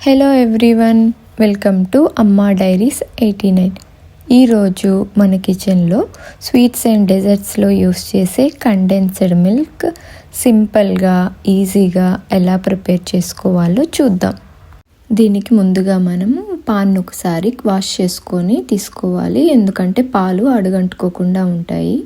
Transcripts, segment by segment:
Hello everyone, welcome to అమ్మా diaries 89. ఈరోజు మన కిచెన్లో స్వీట్స్ అండ్ డెజర్ట్స్లో యూస్ చేసే కండెన్స్డ్ మిల్క్ సింపుల్గా ఈజీగా ఎలా ప్రిపేర్ చేసుకోవాలో చూద్దాం. దీనికి ముందుగా మనము పాన్ను ఒకసారి వాష్ చేసుకొని తీసుకోవాలి, ఎందుకంటే పాలు అడుగంటుకోకుండా ఉంటాయి.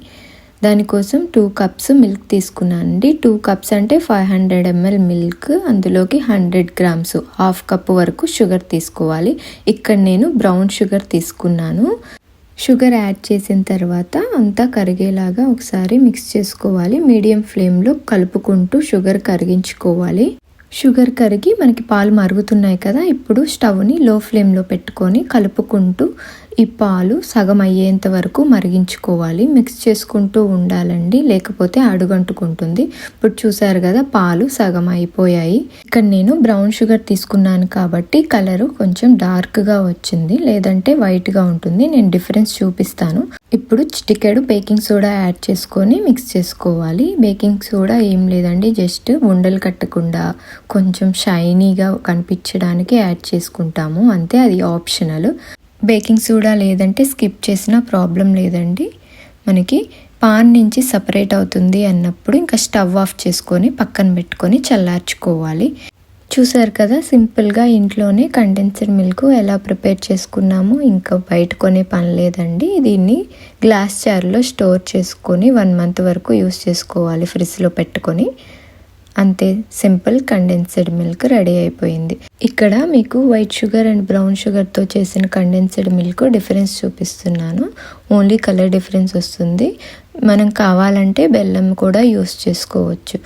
దానికోసం 2 కప్స్ మిల్క్ తీసుకున్నానండి. 2 కప్స్ అంటే 500 ml మిల్క్, అందులోకి 100 grams హాఫ్ కప్ వరకు షుగర్ తీసుకోవాలి. ఇక్కడ నేను బ్రౌన్ షుగర్ తీసుకున్నాను. షుగర్ యాడ్ చేసిన తర్వాత అంతా కరిగేలాగా ఒకసారి మిక్స్ చేసుకోవాలి. మీడియం ఫ్లేమ్లో కలుపుకుంటూ షుగర్ కరిగించుకోవాలి. షుగర్ కరిగి మనకి పాలు మరుగుతున్నాయి కదా, ఇప్పుడు స్టవ్ని లో ఫ్లేమ్లో పెట్టుకొని కలుపుకుంటూ ఈ పాలు సగం అయ్యేంత వరకు మరిగించుకోవాలి. మిక్స్ చేసుకుంటూ ఉండాలండి, లేకపోతే అడుగంటుకుంటుంది. ఇప్పుడు చూసారు కదా, పాలు సగం అయిపోయాయి. ఇక్కడ నేను బ్రౌన్ షుగర్ తీసుకున్నాను కాబట్టి కలరు కొంచెం డార్క్గా వచ్చింది, లేదంటే వైట్గా ఉంటుంది. నేను డిఫరెన్స్ చూపిస్తాను. ఇప్పుడు చిటికెడు బేకింగ్ సోడా యాడ్ చేసుకొని మిక్స్ చేసుకోవాలి. బేకింగ్ సోడా ఏం లేదండి, జస్ట్ ఉండలు కట్టకుండా కొంచెం షైనీగా కనిపించడానికి యాడ్ చేసుకుంటాము అంతే, అది ఆప్షనల్. బేకింగ్ సోడా లేదంటే స్కిప్ చేసినా ప్రాబ్లం లేదండి. మనకి పాన్ నుంచి సపరేట్ అవుతుంది అన్నప్పుడు ఇంకా స్టవ్ ఆఫ్ చేసుకొని పక్కన పెట్టుకొని చల్లార్చుకోవాలి. చూసారు కదా, సింపుల్గా ఇంట్లోనే కండెన్స్డ్ మిల్క్ ఎలా ప్రిపేర్ చేసుకున్నామో, ఇంకా బయట కొనే పని లేదండి. దీన్ని గ్లాస్ జార్లో స్టోర్ చేసుకొని 1 month వరకు యూస్ చేసుకోవాలి ఫ్రిడ్జ్లో పెట్టుకొని. అంతే, సింపుల్ కండెన్స్డ్ మిల్క్ రెడీ అయిపోయింది. ఇక్కడ మీకు వైట్ షుగర్ అండ్ బ్రౌన్ షుగర్తో చేసిన కండెన్స్డ్ మిల్క్ డిఫరెన్స్ చూపిస్తున్నాను. ఓన్లీ కలర్ డిఫరెన్స్ వస్తుంది. మనం కావాలంటే బెల్లం కూడా యూస్ చేసుకోవచ్చు.